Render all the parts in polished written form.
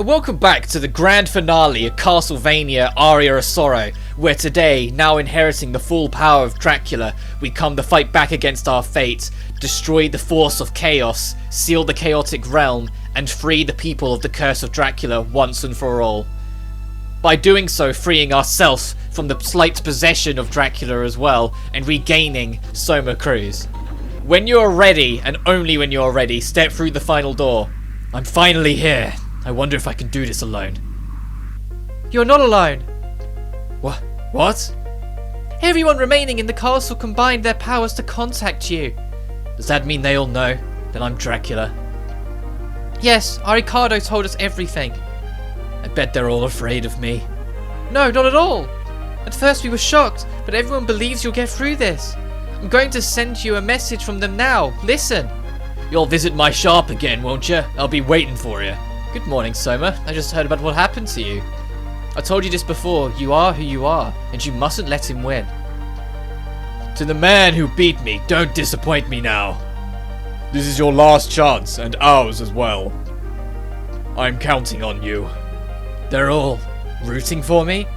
And welcome back to the grand finale of Castlevania Aria of Sorrow, where today, now inheriting the full power of Dracula, we come to fight back against our fate, destroy the force of chaos, seal the chaotic realm, and free the people of the curse of Dracula once and for all. By doing so, freeing ourselves from the slight possession of Dracula as well, and regaining Soma Cruz. When you are ready, and only when you are ready, step through the final door. I'm finally here. I wonder if I can do this alone. You're not alone. What? Everyone remaining in the castle combined their powers to contact you. Does that mean they all know that I'm Dracula? Yes, our Ricardo told us everything. I bet they're all afraid of me. No, not at all. At first we were shocked, but everyone believes you'll get through this. I'm going to send you a message from them now. Listen. You'll visit my shop again, won't you? I'll be waiting for you. Good morning, Soma. I just heard about what happened to you. I told you this before. You are who you are, and you mustn't let him win. To the man who beat me, don't disappoint me now. This is your last chance, and ours as well. I'm counting on you. They're all rooting for me?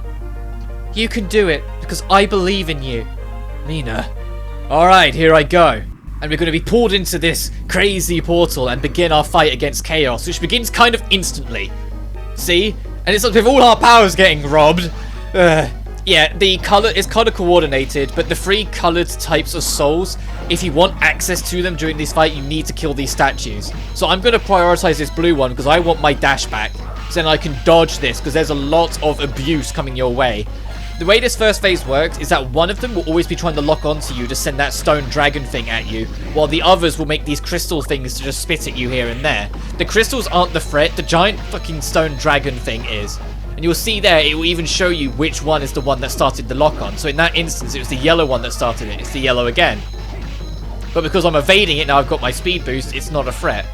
You can do it, because I believe in you. Nina. Alright, here I go. And we're going to be pulled into this crazy portal and begin our fight against chaos, which begins kind of instantly. See? And it's like with all our powers getting robbed. Yeah, the color is color coordinated, but the three colored types of souls, if you want access to them during this fight, you need to kill these statues. So I'm going to prioritize this blue one because I want my dash back. So then I can dodge this because there's a lot of abuse coming your way. The way this first phase works is that one of them will always be trying to lock onto you to send that stone dragon thing at you, while the others will make these crystal things to just spit at you here and there. The crystals aren't the threat, the giant fucking stone dragon thing is. And you'll see there, it will even show you which one is the one that started the lock on. So in that instance, it was the yellow one that started it, it's the yellow again. But because I'm evading it now, I've got my speed boost, it's not a threat.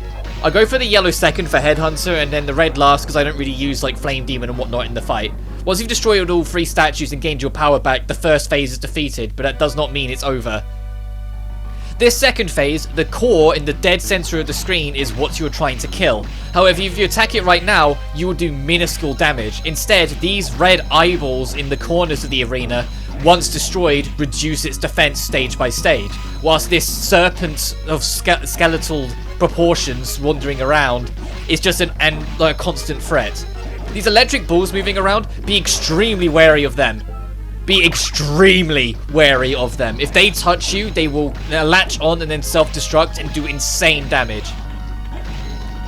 I go for the yellow second for Headhunter, and then the red last because I don't really use like Flame Demon and whatnot in the fight. Once you've destroyed all three statues and gained your power back, the first phase is defeated, but that does not mean it's over. This second phase, the core in the dead center of the screen is what you're trying to kill. However, if you attack it right now, you will do minuscule damage. Instead, these red eyeballs in the corners of the arena, once destroyed, reduce its defense stage by stage, whilst this serpent of skeletal proportions wandering around is just a constant threat. These electric balls moving around, be extremely wary of them. Be extremely wary of them. If they touch you, they will latch on and then self-destruct and do insane damage.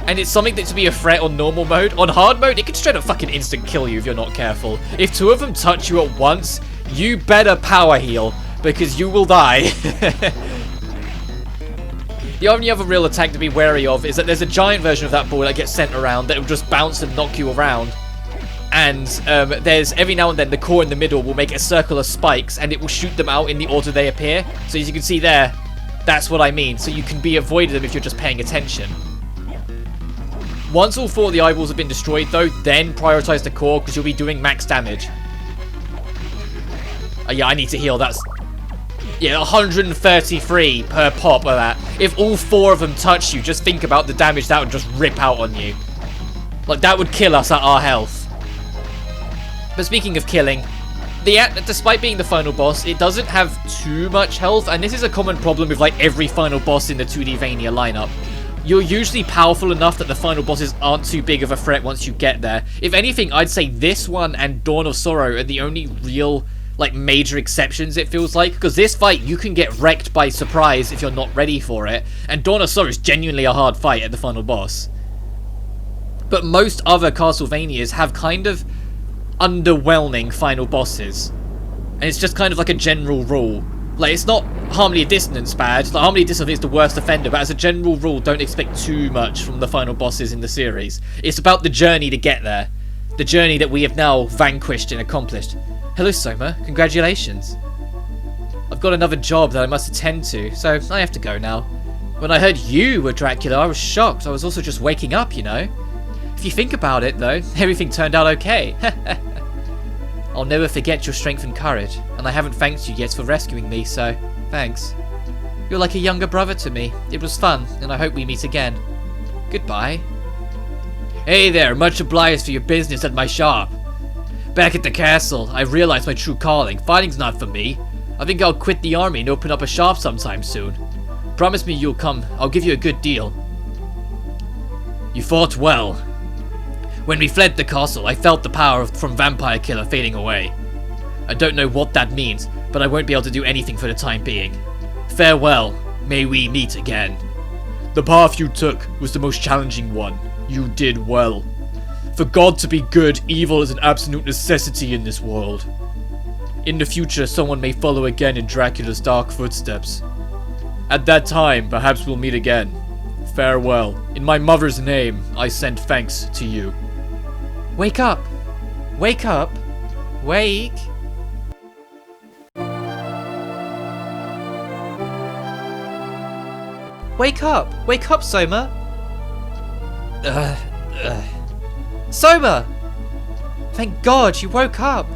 And it's something that to be a threat on normal mode. On hard mode, it can straight up fucking instant kill you if you're not careful. If two of them touch you at once, you better power heal, because you will die. The only other real attack to be wary of is that there's a giant version of that ball that gets sent around that will just bounce and knock you around. And there's every now and then the core in the middle will make a circle of spikes and it will shoot them out in the order they appear. So as you can see there, that's what I mean. So you can be avoided them if you're just paying attention. Once all four of the eyeballs have been destroyed though, then prioritize the core because you'll be doing max damage. Yeah, I need to heal. That's... yeah, 133 per pop of that. If all four of them touch you, just think about the damage that would just rip out on you. Like, that would kill us at our health. But speaking of killing, despite being the final boss, it doesn't have too much health. And this is a common problem with like every final boss in the 2D Vania lineup. You're usually powerful enough that the final bosses aren't too big of a threat once you get there. If anything, I'd say this one and Dawn of Sorrow are the only real... like major exceptions, it feels like, because this fight you can get wrecked by surprise if you're not ready for it, and Dawn of Sorrow is genuinely a hard fight at the final boss. But most other Castlevanias have kind of underwhelming final bosses, and it's just kind of like a general rule. Like, it's not Harmony of Dissonance bad, like Harmony of Dissonance is the worst offender, but as a general rule, don't expect too much from the final bosses in the series. It's about the journey to get there, the journey that we have now vanquished and accomplished. Hello, Soma. Congratulations. I've got another job that I must attend to, so I have to go now. When I heard you were Dracula, I was shocked. I was also just waking up, you know. If you think about it, though, everything turned out okay. I'll never forget your strength and courage, and I haven't thanked you yet for rescuing me, so thanks. You're like a younger brother to me. It was fun, and I hope we meet again. Goodbye. Hey there, much obliged for your business at my shop. Back at the castle, I realized my true calling. Fighting's not for me. I think I'll quit the army and open up a shop sometime soon. Promise me you'll come. I'll give you a good deal. You fought well. When we fled the castle, I felt the power from Vampire Killer fading away. I don't know what that means, but I won't be able to do anything for the time being. Farewell. May we meet again. The path you took was the most challenging one. You did well. For God to be good, evil is an absolute necessity in this world. In the future, someone may follow again in Dracula's dark footsteps. At that time, perhaps we'll meet again. Farewell. In my mother's name, I send thanks to you. Wake up! Wake up! Wake! Wake up! Wake up, Soma! Soma! Thank God you woke up!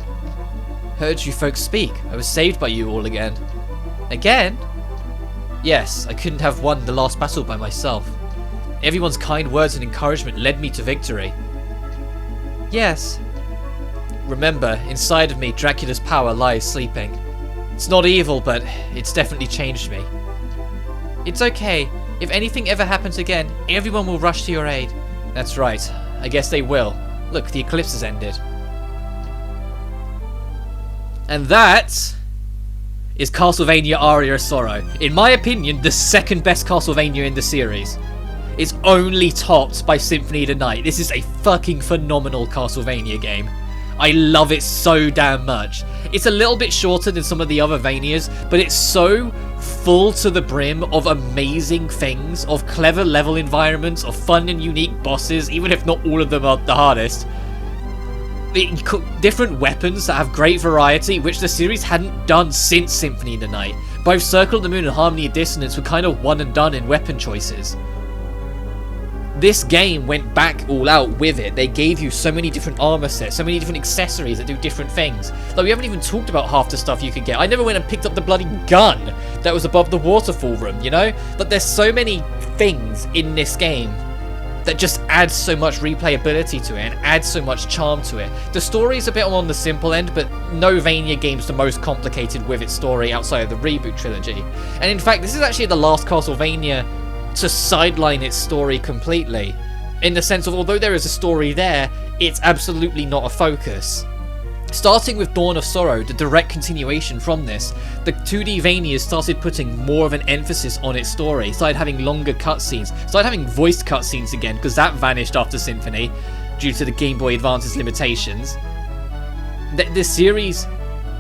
Heard you folks speak. I was saved by you all again. Again? Yes, I couldn't have won the last battle by myself. Everyone's kind words and encouragement led me to victory. Yes. Remember, inside of me, Dracula's power lies sleeping. It's not evil, but it's definitely changed me. It's okay. If anything ever happens again, everyone will rush to your aid. That's right. I guess they will. Look, the eclipse has ended. And that is Castlevania Aria of Sorrow. In my opinion, the second best Castlevania in the series. It's only topped by Symphony of the Night. This is a fucking phenomenal Castlevania game. I love it so damn much. It's a little bit shorter than some of the other Vanias, but it's so full to the brim of amazing things, of clever level environments, of fun and unique bosses, even if not all of them are the hardest. Different weapons that have great variety, which the series hadn't done since Symphony of the Night. Both Circle of the Moon and Harmony of Dissonance were kind of one and done in weapon choices. This game went back all out with it. They gave you so many different armor sets, so many different accessories that do different things. Like, we haven't even talked about half the stuff you could get. I never went and picked up the bloody gun that was above the Waterfall Room, you know? But there's so many things in this game that just adds so much replayability to it and adds so much charm to it. The story's a bit on the simple end, but no Vania game's the most complicated with its story outside of the reboot trilogy. And in fact, this is actually the last Castlevania to sideline its story completely, in the sense of, although there is a story there, it's absolutely not a focus. Starting with Dawn of Sorrow, the direct continuation from this, the 2D Vanias started putting more of an emphasis on its story, started having longer cutscenes, started having voiced cutscenes again, because that vanished after Symphony due to the Game Boy Advance's limitations. This series,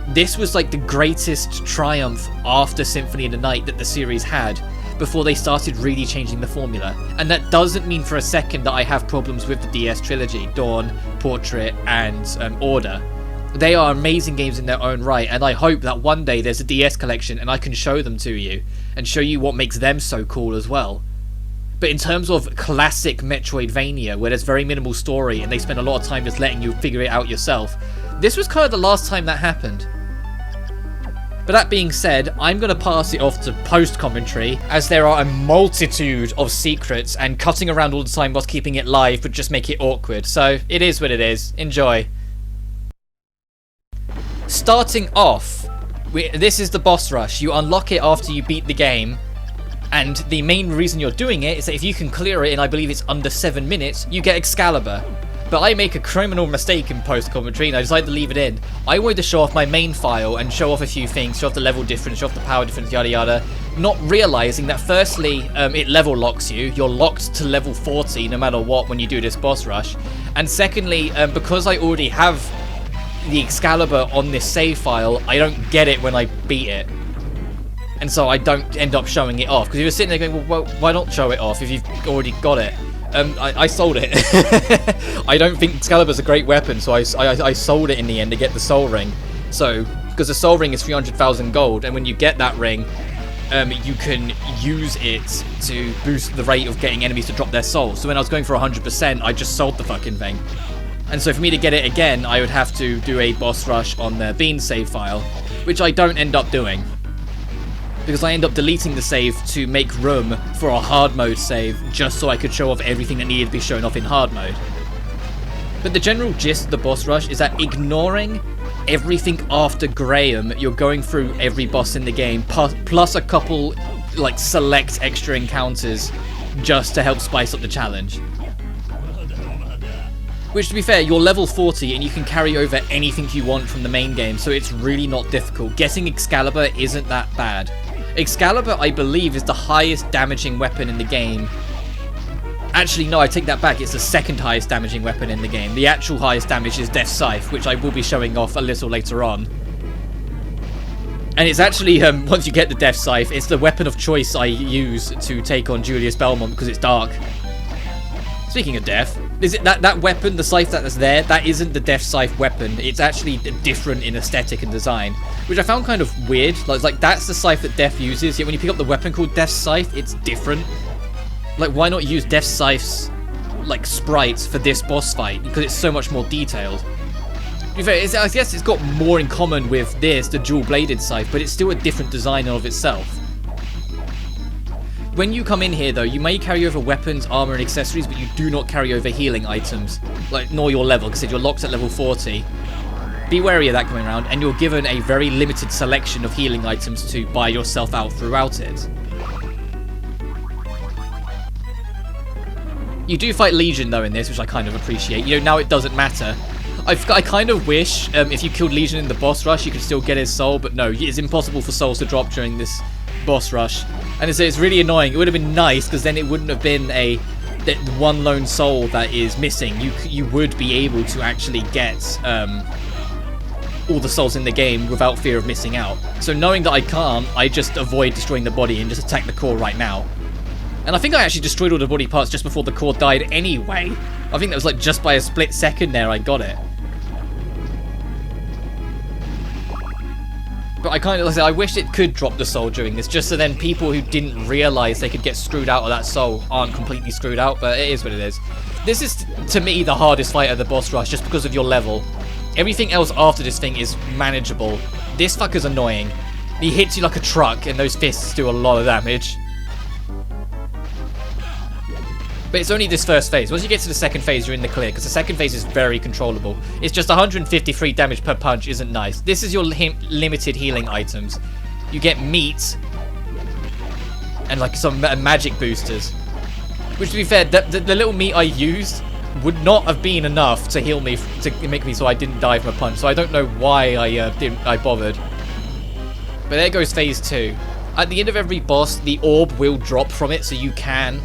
this was like the greatest triumph after Symphony of the Night that the series had, before they started really changing the formula. And that doesn't mean for a second that I have problems with the DS trilogy, Dawn, Portrait, and Order. They are amazing games in their own right, and I hope that one day there's a DS collection and I can show them to you, and show you what makes them so cool as well. But in terms of classic Metroidvania, where there's very minimal story and they spend a lot of time just letting you figure it out yourself, this was kind of the last time that happened. But that being said, I'm going to pass it off to post-commentary, as there are a multitude of secrets, and cutting around all the time whilst keeping it live would just make it awkward. So, it is what it is. Enjoy. Starting off, this is the boss rush. You unlock it after you beat the game, and the main reason you're doing it is that if you can clear it in, I believe it's under 7 minutes, you get Excalibur. But I make a criminal mistake in post-commentary and I decide to leave it in. I wanted to show off my main file and show off a few things, show off the level difference, show off the power difference, yada yada. Not realising that firstly, it level locks you. You're locked to level 40 no matter what when you do this boss rush. And secondly, because I already have the Excalibur on this save file, I don't get it when I beat it. And so I don't end up showing it off. Because you're sitting there going, well, why not show it off if you've already got it? I sold it. I don't think Excalibur's a great weapon, so I sold it in the end to get the Soul Ring. So, because the Soul Ring is 300,000 gold, and when you get that ring, you can use it to boost the rate of getting enemies to drop their souls. So when I was going for 100%, I just sold the fucking thing. And so for me to get it again, I would have to do a boss rush on the Bean save file, which I don't end up doing. because I end up deleting the save to make room for a hard mode save, just so I could show off everything that needed to be shown off in hard mode. But the general gist of the boss rush is that ignoring everything after Graham, you're going through every boss in the game, plus a couple like select extra encounters just to help spice up the challenge. Which, to be fair, you're level 40 and you can carry over anything you want from the main game, so it's really not difficult. Getting Excalibur isn't that bad. Excalibur, I believe, is the highest damaging weapon in the game. Actually, no, I take that back. It's the second highest damaging weapon in the game. The actual highest damage is Death's Scythe, which I will be showing off a little later on. And it's actually, once you get the Death's Scythe, it's the weapon of choice I use to take on Julius Belmont because it's dark. Speaking of death, is it that weapon, the scythe that's there, that isn't the Death Scythe weapon. It's actually different in aesthetic and design, which I found kind of weird. Like that's the scythe that Death uses, yet when you pick up the weapon called Death Scythe, it's different. Like, why not use Death Scythe's, like, sprites for this boss fight? Because it's so much more detailed. To be fair, I guess it's got more in common with this, the dual-bladed scythe, but it's still a different design of itself. When you come in here, though, you may carry over weapons, armor, and accessories, but you do not carry over healing items, like, nor your level, because you're locked at level 40. Be wary of that coming around, and you're given a very limited selection of healing items to buy yourself out throughout it. You do fight Legion, though, in this, which I kind of appreciate. You know, now it doesn't matter. I kind of wish, if you killed Legion in the boss rush, you could still get his soul, but no, it's impossible for souls to drop during this boss rush. And it's really annoying. It would have been nice, because then it wouldn't have been that one lone soul that is missing. You would be able to actually get all the souls in the game without fear of missing out. So knowing that I can't, I just avoid destroying the body and just attack the core right now. And I think I actually destroyed all the body parts just before the core died anyway. I think that was like just by a split second there I got it. But I kind of, like I said, I wish it could drop the soul during this, just so then people who didn't realise they could get screwed out of that soul aren't completely screwed out, but it is what it is. This is, to me, the hardest fight of the boss rush, just because of your level. Everything else after this thing is manageable. This fucker's annoying. He hits you like a truck, and those fists do a lot of damage. But it's only this first phase. Once you get to the second phase, you're in the clear, because the second phase is very controllable. It's just 153 damage per punch isn't nice. This is your limited healing items. You get meat and like some magic boosters. Which, to be fair, the little meat I used would not have been enough to heal me, to make me so I didn't die from a punch. So I don't know why I bothered. But there goes phase 2. At the end of every boss, the orb will drop from it, so you can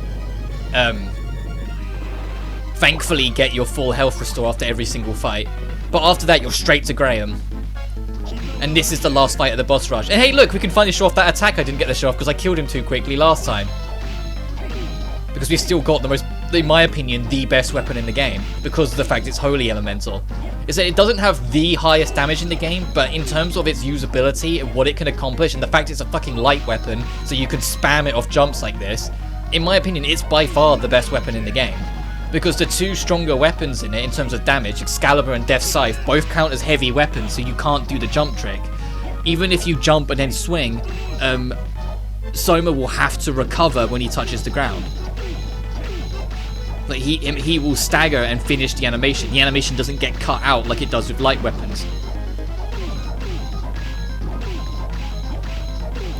thankfully get your full health restore after every single fight. But after that, you're straight to Graham. And this is the last fight of the boss rush. And hey, look, we can finally show off that attack I didn't get to show off because I killed him too quickly last time. Because we've still got the most, in my opinion, the best weapon in the game. Because of the fact it's Holy Elemental. Is that it doesn't have the highest damage in the game, but in terms of its usability and what it can accomplish, and the fact it's a fucking light weapon, so you can spam it off jumps like this, in my opinion, it's by far the best weapon in the game. Because the two stronger weapons in it, in terms of damage, Excalibur and Death Scythe, both count as heavy weapons, so you can't do the jump trick. Even if you jump and then swing, Soma will have to recover when he touches the ground. Like, he will stagger and finish the animation. The animation doesn't get cut out like it does with light weapons.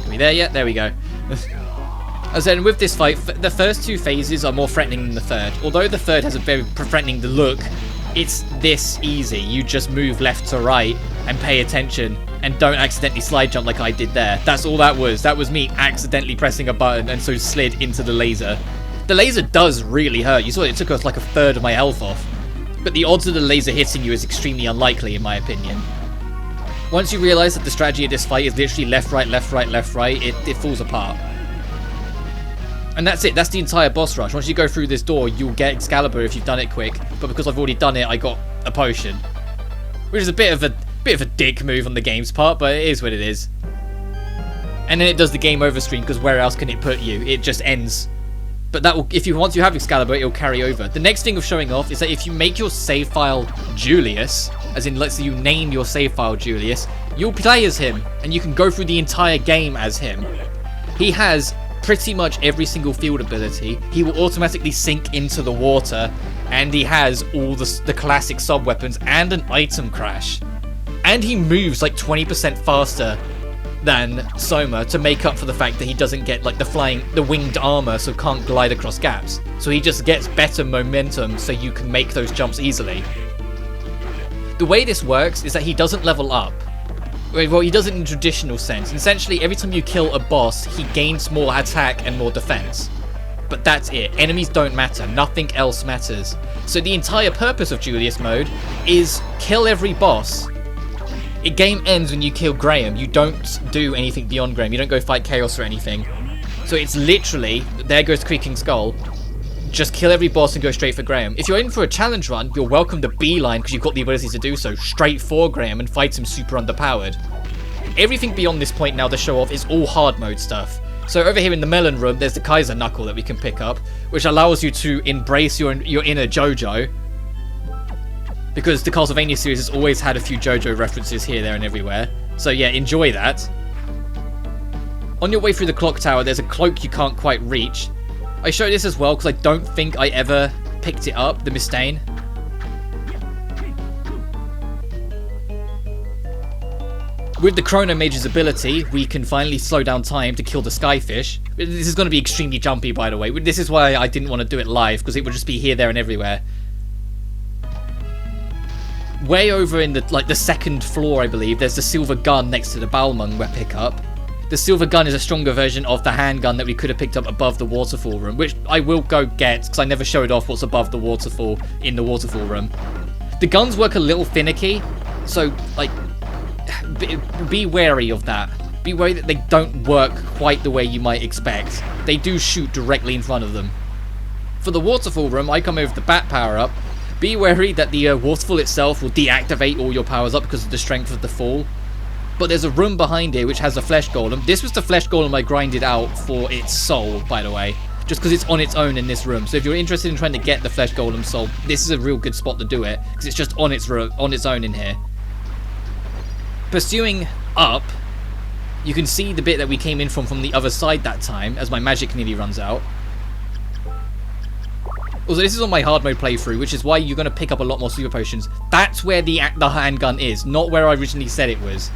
Are we there yet? There we go. As in, with this fight, the first two phases are more threatening than the third. Although the third has a very threatening look, it's this easy. You just move left to right and pay attention and don't accidentally slide jump like I did there. That's all that was. That was me accidentally pressing a button and so slid into the laser. The laser does really hurt. You saw it took us like a third of my health off. But the odds of the laser hitting you is extremely unlikely, in my opinion. Once you realise that the strategy of this fight is literally left, right, left, right, left, right, it falls apart. And that's it. That's the entire boss rush. Once you go through this door, you'll get Excalibur if you've done it quick. But because I've already done it, I got a potion, which is a bit of a dick move on the game's part, but it is what it is. And then it does the game over screen, because where else can it put you? It just ends. But that will, once you have Excalibur, it'll carry over. The next thing of showing off is that if you make your save file Julius, as in let's say you name your save file Julius, you'll play as him, and you can go through the entire game as him. He has pretty much every single field ability. He will automatically sink into the water, and he has all the classic sub-weapons and an item crash. And he moves like 20% faster than Soma to make up for the fact that he doesn't get like the winged armor, so can't glide across gaps. So he just gets better momentum so you can make those jumps easily. The way this works is that he doesn't level up. Well, he does it in a traditional sense. Essentially, every time you kill a boss, he gains more attack and more defense. But that's it. Enemies don't matter. Nothing else matters. So the entire purpose of Julius mode is kill every boss. The game ends when you kill Graham. You don't do anything beyond Graham. You don't go fight Chaos or anything. So it's literally, there goes Creaking Skull. Just kill every boss and go straight for Graham. If you're in for a challenge run, you're welcome to beeline, because you've got the ability to do so, straight for Graham and fight him super underpowered. Everything beyond this point now to show off is all hard mode stuff. So over here in the melon room, there's the Kaiser Knuckle that we can pick up, which allows you to embrace your inner JoJo. Because the Castlevania series has always had a few JoJo references here, there and everywhere. So yeah, enjoy that. On your way through the clock tower, there's a cloak you can't quite reach. I show this as well because I don't think I ever picked it up, the Mistane. With the Chrono Mage's ability, we can finally slow down time to kill the Skyfish. This is going to be extremely jumpy, by the way. This is why I didn't want to do it live, because it would just be here, there, and everywhere. Way over in the second floor, I believe, there's the silver gun next to the Balmung we pick up. The silver gun is a stronger version of the handgun that we could have picked up above the Waterfall Room, which I will go get, because I never showed off what's above the waterfall in the Waterfall Room. The guns work a little finicky, so, like, be wary of that. Be wary that they don't work quite the way you might expect. They do shoot directly in front of them. For the Waterfall Room, I come over with the Bat power-up. Be wary that the waterfall itself will deactivate all your powers up because of the strength of the fall. But there's a room behind here which has a flesh golem. This was the flesh golem I grinded out for its soul, by the way. Just because it's on its own in this room. So if you're interested in trying to get the flesh golem soul, this is a real good spot to do it. Because it's just on its own in here. Pursuing up, you can see the bit that we came in from the other side that time, as my magic nearly runs out. Also, this is on my hard mode playthrough, which is why you're going to pick up a lot more super potions. That's where the handgun is, not where I originally said it was.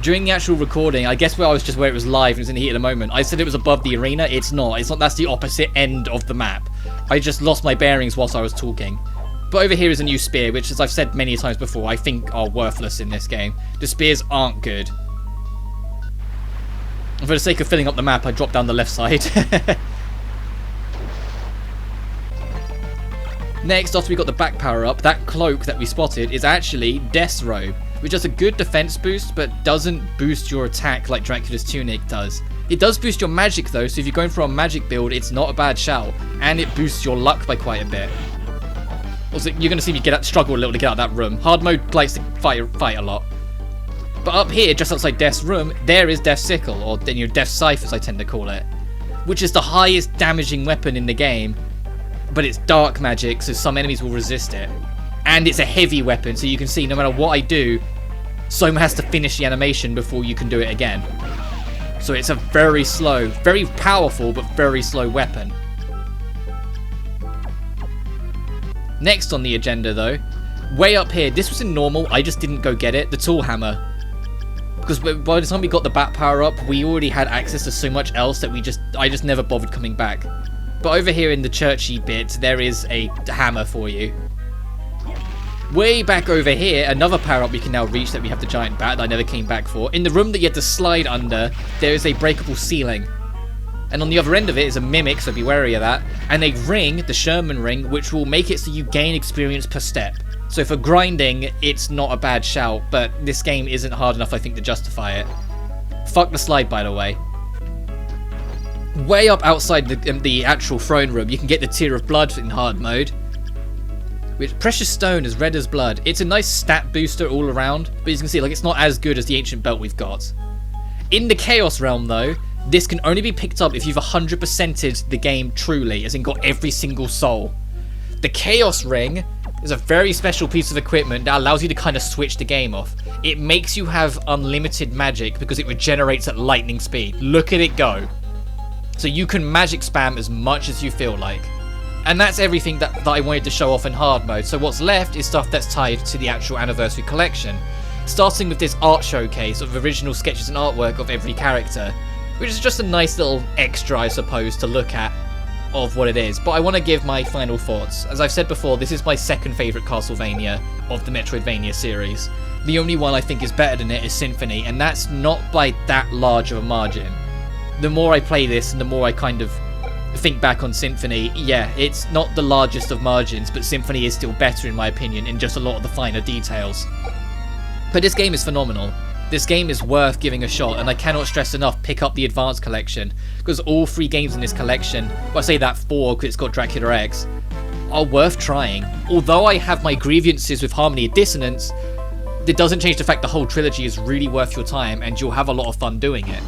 During the actual recording, I guess where it was live and it's in the heat of the moment, I said it was above the arena. It's not. That's the opposite end of the map. I just lost my bearings whilst I was talking. But over here is a new spear, which, as I've said many times before, I think are worthless in this game. The spears aren't good. And for the sake of filling up the map, I dropped down the left side. Next, after we got the back power up, that cloak that we spotted is actually Death's Robe, which has a good defense boost, but doesn't boost your attack like Dracula's Tunic does. It does boost your magic though, so if you're going for a magic build, it's not a bad shout, and it boosts your luck by quite a bit. Also, you're going to see me struggle a little to get out of that room. Hard mode likes to fight a lot. But up here, just outside Death's room, there is Death's Sickle, or Death's Scythe as I tend to call it, which is the highest damaging weapon in the game. But it's dark magic, so some enemies will resist it. And it's a heavy weapon, so you can see no matter what I do, Soma has to finish the animation before you can do it again. So it's a very slow, very powerful, but very slow weapon. Next on the agenda though, way up here, this was in normal, I just didn't go get it, the Tool Hammer. Because by the time we got the Bat power up, we already had access to so much else that I just never bothered coming back. But over here in the churchy bit, there is a hammer for you. Way back over here, another power-up we can now reach that we have the giant bat that I never came back for. In the room that you had to slide under, there is a breakable ceiling. And on the other end of it is a mimic, so be wary of that. And a ring, the Sherman ring, which will make it so you gain experience per step. So for grinding, it's not a bad shout, but this game isn't hard enough, I think, to justify it. Fuck the slide, by the way. Way up outside the actual throne room, you can get the Tear of Blood in hard mode. Which, precious stone as red as blood. It's a nice stat booster all around, but as you can see, it's not as good as the ancient belt we've got. In the Chaos realm though, this can only be picked up if you've 100%ed the game truly, as in got every single soul. The Chaos ring is a very special piece of equipment that allows you to kind of switch the game off. It makes you have unlimited magic because it regenerates at lightning speed. Look at it go. So you can magic spam as much as you feel like. And that's everything that I wanted to show off in hard mode. So what's left is stuff that's tied to the actual anniversary collection. Starting with this art showcase of original sketches and artwork of every character, which is just a nice little extra, I suppose, to look at of what it is. But I want to give my final thoughts. As I've said before, this is my second favourite Castlevania of the Metroidvania series. The only one I think is better than it is Symphony, and that's not by that large of a margin. The more I play this and the more I kind of think back on Symphony, yeah, it's not the largest of margins, but Symphony is still better in my opinion in just a lot of the finer details. But this game is phenomenal. This game is worth giving a shot, and I cannot stress enough, pick up the Advanced Collection, because all 3 games in this collection, well I say that 4 because it's got Dracula X, are worth trying. Although I have my grievances with Harmony and Dissonance, it doesn't change the fact the whole trilogy is really worth your time, and you'll have a lot of fun doing it.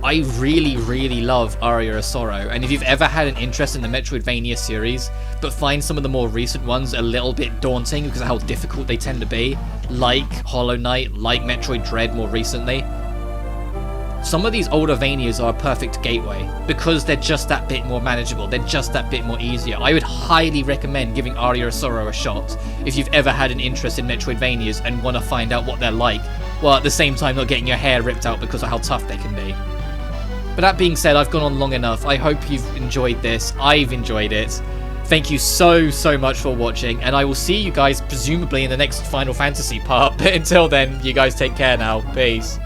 I really, really love Aria of Sorrow, and if you've ever had an interest in the Metroidvania series, but find some of the more recent ones a little bit daunting because of how difficult they tend to be, like Hollow Knight, like Metroid Dread more recently, some of these older Vanias are a perfect gateway, because they're just that bit more manageable, they're just that bit more easier. I would highly recommend giving Aria of Sorrow a shot, if you've ever had an interest in Metroidvanias and want to find out what they're like, while at the same time not getting your hair ripped out because of how tough they can be. But that being said, I've gone on long enough. I hope you've enjoyed this. I've enjoyed it. Thank you so much for watching, and I will see you guys presumably in the next Final Fantasy part. But until then, you guys take care now. Peace.